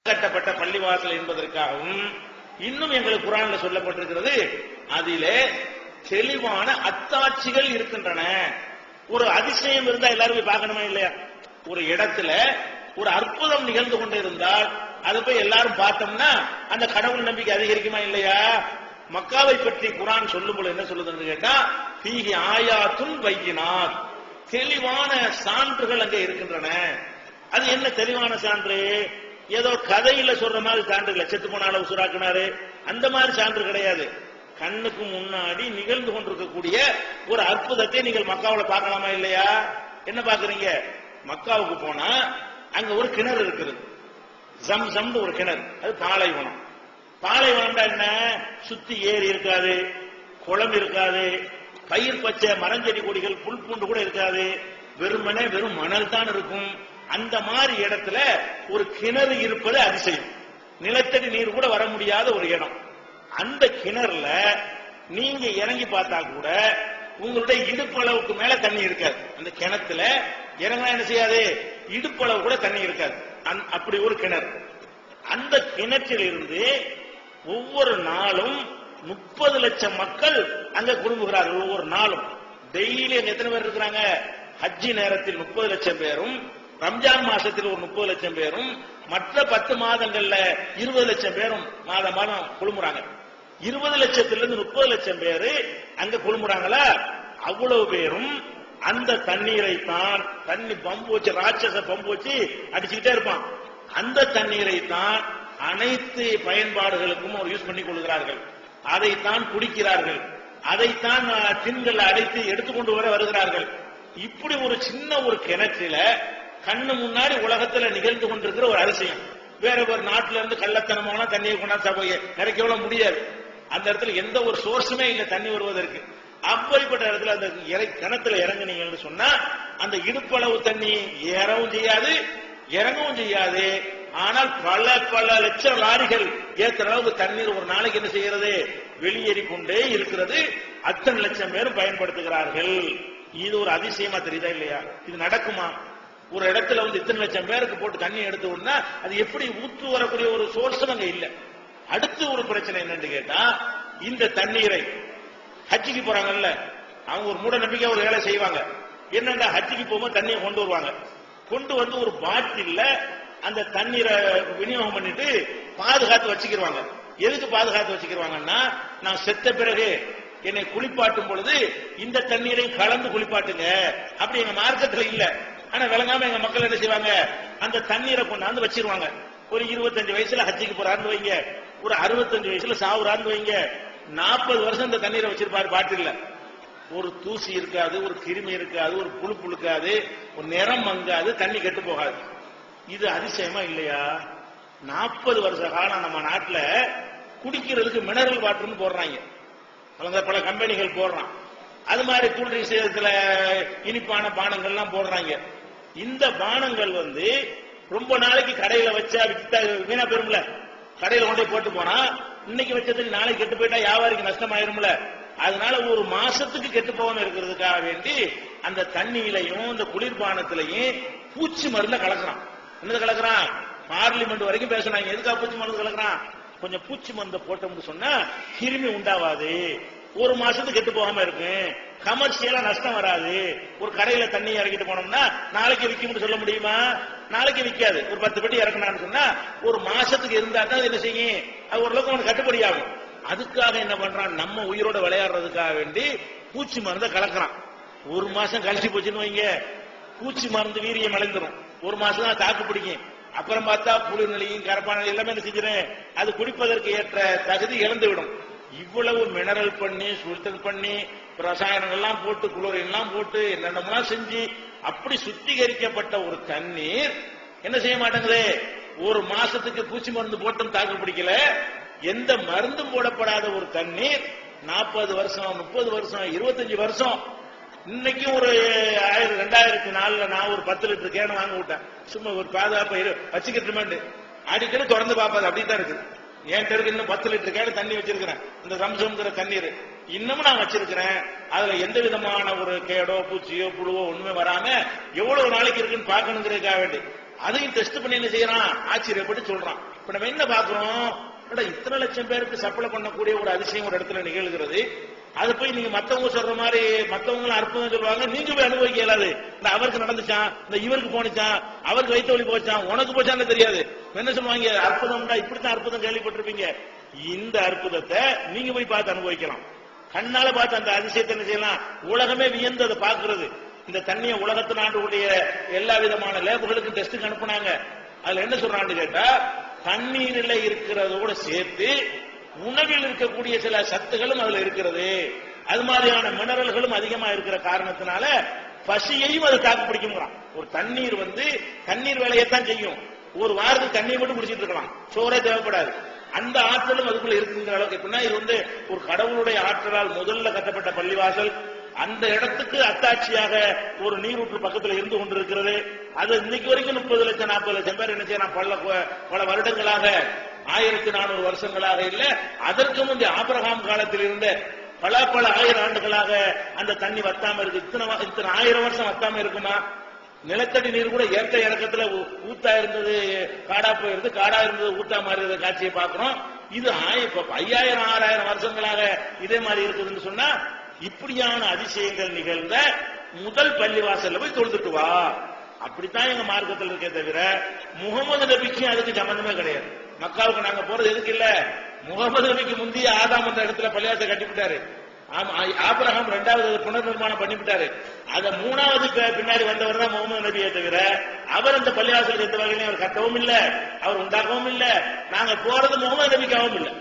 கட்டப்பட்ட பள்ளிவாசல் என்பதற்காகவும் இன்னும் எங்களுக்கு குர்ஆன்ல சொல்லப்பட்டிருக்கிறது. அதிலே தெளிவான அத்தாட்சிகள் இருக்கின்றன. ஒரு அதிசயம் இருந்தா எல்லாரும் போய் பார்க்கணுமா இல்லையா? ஒரு இடத்துல ஒரு அற்புதம் நிகழ்ந்து கொண்டு இருந்தால் அதை போய் எல்லாரும் பார்த்தோம்னா அந்த கடவுள் நம்பிக்கை அதிகரிக்குமா இல்லையா? மக்காவை பற்றி குர்ஆன் சொல்லும்போது என்ன சொல்லுதுன்னு கேட்டா, ஃபீஹி ஆயாத்துன் பையினாத், தெளிவான சான்றுகள் அங்கே இருக்கின்றன. அது என்ன தெளிவான சான்று? ஏதோ கதையில சொல்ற மாதிரி சான்று இல்லை. செத்து போனால உசுராக்குனாரு அந்த மாதிரி சான்று கிடையாது. கண்ணுக்கு முன்னாடி நிகழ்ந்து கொண்டிருக்கக்கூடிய ஒரு அற்புதத்தை நீங்கள் மக்காவில் பார்க்கலாமா இல்லையா? என்ன பாக்குறீங்க? மக்காவுக்கு போனா அங்க ஒரு கிணறு இருக்குது, ஜம்சம்னு ஒரு கிணறு. அது பாலைவனம். பாலைவனம்னா என்ன? சுத்தி ஏரி இருக்காது, குளம் இருக்காது, பயிர் பச்சை மரஞ்செடி கொடிகள் புல் பூண்டு கூட இருக்காது, வெறுமனே வெறும் மணல் தான் இருக்கும். அந்த மாதிரி இடத்துல ஒரு கிணறு இருப்பது அதிசயம். நிலத்தடி நீர் கூட வர முடியாத ஒரு இடம். அந்த கிணறுல நீங்க இறங்கி பார்த்தா கூட உங்களுடைய இடுப்பளவுக்கு மேல தண்ணி இருக்காது. அந்த கிணத்துல இறங்கினா என்ன செய்யாது? இடுப்பளவு கூட தண்ணி இருக்காது. அப்படி ஒரு கிணறு. அந்த கிணற்றில் இருந்து ஒவ்வொரு நாளும் 30 லட்சம் மக்கள் அங்க குடும்புகிறார்கள். ஒவ்வொரு நாளும் டெய்லி அங்க எத்தனை பேர் இருக்கிறாங்க? ஹஜ்ஜி நேரத்தில் 30 லட்சம் பேரும், ரம்ஜான் மாசத்தில் ஒரு 30 லட்சம் பேரும், மற்ற 10 மாதங்கள்ல 20 லட்சம் பேரும் மாதம் குழுமுறாங்க. 20 லட்சத்திலிருந்து 30 லட்சம் பேரு அங்க குழுமுறாங்களா? அவ்வளவு பேரும் அந்த தண்ணீரை தான், தண்ணி பம்பு வச்சு, ராட்சச பம்பு வச்சு அடிச்சுக்கிட்டே இருப்பான். அந்த தண்ணீரை தான் அனைத்து பயன்பாடுகளுக்கும் அவர் யூஸ் பண்ணி கொள்கிறார்கள். அதைத்தான் குடிக்கிறார்கள், அதைத்தான் டின்கள் அடைத்து எடுத்துக்கொண்டு வருகிறார்கள். இப்படி ஒரு சின்ன ஒரு கிணற்றில கண்ணு முன்னாடி உலகத்துல நிகழ்ந்து கொண்டிருக்கிற ஒரு அதிசயம். வேற ஒரு நாட்டில இருந்து கள்ளத்தனமான தண்ணியை கொண்டாந்து நிறைக்க முடியாது. அந்த இடத்துல எந்த ஒரு சோர்ஸுமே இல்லை தண்ணி வருவதற்கு. அப்படிப்பட்ட இடத்துல அந்த கிணத்துல இறங்குனீங்கன்னு சொன்னா அந்த இடுப்பளவு தண்ணி ஏறவும் செய்யாது, இறங்கவும் செய்யாது. ஆனால் பல பல லட்சம் லாரிகள் ஏற்ற அளவுக்கு தண்ணீர் ஒரு நாளைக்கு என்ன செய்கிறது? வெளியேறி கொண்டே இருக்கிறது. அத்தனை லட்சம் பேரும் பயன்படுத்துகிறார்கள். இது ஒரு அதிசயமா தெரியுதா இல்லையா? இது நடக்குமா? ஒரு இடத்துல இத்தனை லட்சம் பேருக்கு போட்டு தண்ணி எடுத்து விடனா அது எப்படி ஊற்று வரக்கூடிய ஒரு சோர்ஸ் அங்க இல்ல. அடுத்து ஒரு பிரச்சனை என்னன்னு கேட்டா, இந்த தண்ணீரை ஹஜ்ஜிக்கு போறாங்கல்ல, அவங்க ஒரு மூட நம்பிக்கை ஒரு வேலை செய்வாங்க. என்னண்டா, ஹஜ்ஜிக்கு போகும்போது தண்ணியை கொண்டு வருவாங்க. கொண்டு வந்து ஒரு பாட்டில்ல அந்த தண்ணீரை விநியோகம் பண்ணிட்டு பாதுகாத்து வச்சுக்கிடுவாங்க. எதுக்கு பாதுகாத்து வச்சுக்கிடுவாங்கன்னா, நான் செத்த பிறகு என்னை குளிப்பாட்டும் பொழுது இந்த தண்ணீரை கலந்து குளிப்பாட்டுங்க. அப்படி எங்க மார்க்கத்துல இல்ல. ஆனா விளங்காம எங்க மக்கள் என்ன செய்வாங்க? அந்த தண்ணீரை கொண்டாந்து வச்சிருவாங்க. ஒரு 25 வயசுல ஹஜ்ஜிக்கு போறாருன்னு வைங்க, ஒரு 65 வயசுல சாவுறாருன்னு வைங்க, 40 வருஷம் இந்த தண்ணீரை வச்சிருப்பாரு பாட்டில்ல. ஒரு தூசி இருக்காது, ஒரு கிருமி இருக்காது, ஒரு புழு புழுக்காது, ஒரு நிறம் மங்காது, தண்ணி கெட்டு போகாது. இது அதிசயமா இல்லையா? 40 வருஷ காலம் நம்ம நாட்டுல குடிக்கிறதுக்கு மினரல் வாட்டர்னு போடுறாங்க, பல கம்பெனிகள் போடுறான். அது மாதிரி கூல்ட்ரிங்க்ஸ் இனிப்பான பானங்கள்லாம் போடுறாங்க. இந்த பானங்கள் ரொம்ப நாளைக்கு கடையில வச்சா வித்தா வீணா பெரும்ல. கடையில கொண்டே போட்டு போனா இன்னைக்கு வச்சதுக்கு நாளைக்கு கெட்டு போயிட்டா வியாபாரிக்கு நஷ்டமாயிரும்ல. அதனால ஒரு மாசத்துக்கு கெட்டு போகாம இருக்கிறதுக்காக வேண்டி அந்த தண்ணியிலையும் இந்த குளிர்பானத்திலையும் பூச்சி மருந்த கலக்குறான். என்னது கலக்குறான்? பார்லிமெண்ட் வரைக்கும் பேசுறாங்க. எதுக்காக பூச்சி மருந்து கலக்குறான்? கொஞ்சம் பூச்சி மருந்தை போட்டோம்னு சொன்னா கிருமி உண்டாவாது, ஒரு மாசத்துக்கு கெட்டு போகாம இருக்கு, கமர்ஷியலா நஷ்டம் வராது. ஒரு கடையில தண்ணி இறக்கிட்டு போனோம்னா நாளைக்கு விற்கும் சொல்ல முடியுமா? நாளைக்கு விற்காது. ஒரு 10 பெட்டி இறக்கினான்னு சொன்னா ஒரு மாசத்துக்கு இருந்தா தான் என்ன செய்யும்? அது ஓரளவுக்கு அவனுக்கு கட்டுப்படி ஆகும். அதுக்காக என்ன பண்றான்? நம்ம உயிரோட விளையாடுறதுக்காக வேண்டி பூச்சி மருந்தை கலக்குறான். ஒரு மாசம் கழிச்சு போச்சுன்னு வைங்க, பூச்சி மருந்து வீரியம் இழந்துரும். ஒரு மாசம் தான் தாக்கு பிடிக்கும். அப்புறம் பார்த்தா புழு நிலையும் கரப்பான எல்லாமே என்ன செஞ்சிடும்? அது குடிப்பதற்கு ஏற்ற தகுதி இழந்து விடும். இவ்வளவு மினரல் பண்ணி, சுத்தம் பண்ணி, ரசாயனங்கள்லாம் போட்டு, குளோரின் எல்லாம் போட்டு, என்னென்னலாம் செஞ்சு அப்படி சுத்திகரிக்கப்பட்ட ஒரு தண்ணீர் என்ன செய்ய மாட்டேங்குது? ஒரு மாசத்துக்கு பூச்சி மருந்து போட்டும் தாக்கு பிடிக்கல. எந்த மருந்தும் போடப்படாத ஒரு தண்ணீர் 40 வருஷம், 30 வருஷம், 25 வருஷம். இன்னைக்கும் ஒரு 2004 நான் ஒரு 10 லிட்டர் கேன் வாங்க விட்டேன். சும்மா ஒரு பாதுகாப்பை வச்சுக்கிட்டு அடிக்கடி தொடர்ந்து பார்ப்பது. அப்படித்தான் இருக்கு. என்கிட்ட இருக்கு இன்னும் 10 லிட்டர் கேன் தண்ணி வச்சிருக்கிறேன். இந்த ரம்சம்ங்கிற தண்ணீர் இன்னமும் நான் வச்சிருக்கிறேன். அதுல எந்த விதமான ஒரு கேடோ பூச்சியோ புழுவோ ஒண்ணுமே வராம எவ்வளவு நாளைக்கு இருக்குன்னு பாக்கணுங்கிறதுக்காக வேண்டி அதையும் டெஸ்ட் பண்ணி என்ன செய்யறான், ஆச்சரியப்பட்டு சொல்றான். இப்ப நம்ம என்ன பாக்குறோம், இத்தனை லட்சம் பேருக்கு சப்ளை பண்ணக்கூடிய ஒரு அதிசயம் ஒரு இடத்துல நிகழ்கிறது. அது போய் நீங்க மத்தவங்க சொல்ற மாதிரி மத்தவங்க அற்புதம் சொல்லுவாங்க, நீங்க போய் அனுபவிக்க இயலாது. இந்த அவருக்கு நடந்துச்சான், இந்த இவருக்கு போனிச்சான், அவருக்கு வயிற்று வலி போச்சான், உனக்கு போச்சான்னு தெரியாது. என்ன சொல்லுவாங்க, அற்புதம்டா, இப்படித்தான் அற்புதம் கேள்விப்பட்டிருப்பீங்க. இந்த அற்புதத்தை நீங்க போய் பார்த்து அனுபவிக்கலாம். கண்ணால பார்த்து அந்த அதிசயத்தை என்ன செய்யலாம், உலகமே வியந்து அதை பார்க்கிறது. இந்த தண்ணியை உலகத்து நாட்டுடைய எல்லா விதமான லேபுகளுக்கு டெஸ்ட்டுக்கு அனுப்புனாங்க. அதுல என்ன சொல்றான்னு கேட்டா, தண்ணீரில் இருக்கிறதோட சேர்த்து உணவில் இருக்கக்கூடிய சில சத்துகளும் அதுல இருக்கிறது. அது மாதிரியான மினரல்களும் அதிகமா இருக்கிற காரணத்தினால பசியையும் அது தாக்கு பிடிக்கும். ஒரு தண்ணீர் தண்ணீர் வேலையைத்தான் செய்யும். ஒரு வாரத்துக்கு தண்ணீர் மட்டும் குடிச்சிட்டு இருக்கலாம், சோறே தேவைப்படாது. அந்த ஆற்றலும் அதுக்குள்ள இருக்குங்கிற அளவுக்கு. எப்படின்னா இது ஒரு கடவுளுடைய ஆற்றலால் முதல்ல கட்டப்பட்ட பள்ளிவாசல். அந்த இடத்துக்கு அத்தாட்சியாக ஒரு நீரூற்று பக்கத்தில் இருந்து கொண்டிருக்கிறது. அது இன்னைக்கு வரைக்கும் 30 லட்சம் 40 லட்சம் பேர் என்ன செய்யலாம், பல வருடங்களாக 1400 வருஷங்களாக இல்ல, அதற்கு முந்தைய ஆபிரகாம் காலத்தில் இருந்த பல ஆயிரம் ஆண்டுகளாக அந்த தண்ணி வத்தாம இருக்கு. இத்தனை 1000 வருஷம் வத்தாம இருக்குமா? நிலத்தடி நீர் கூட ஏற்ற இறக்கத்துல ஊத்தா இருந்தது காடா போயிருந்து, காடா இருந்தது ஊத்தா மாறி காட்சியை பார்க்கிறோம். இது 5000 6000 வருஷங்களாக இதே மாதிரி இருக்குதுன்னு சொன்னா, இப்படியான அதிசயங்கள் நிகழ்ந்த முதல் பள்ளிவாசல்ல போய் தொழுதுட்டு வா. அப்படித்தான் எங்க மார்க்கத்தில் இருக்கே தவிர முகமது நபிக்கு அதுக்கு சம்பந்தமே கிடையாது. மக்காவுக்கு நாங்க போறது எதுக்கு இல்ல, முகமது நபிக்கு முந்தைய ஆதாம் என்ற இடத்துல பள்ளிவாசல் கட்டிவிட்டாரு. ஆபிரகாம் 2வது புனர் நிர்மாணம் பண்ணிவிட்டாரு. அத 3வது பின்னாடி வந்தவர் தான் முகமது நபியை தவிர அவர் அந்த பள்ளிவாசலுக்கு எந்த வகையிலும் அவர் கட்டவும் இல்ல, அவர் உண்டாக்கவும் இல்ல. நாங்க போறது முகமது நபிக்காகவும் இல்ல.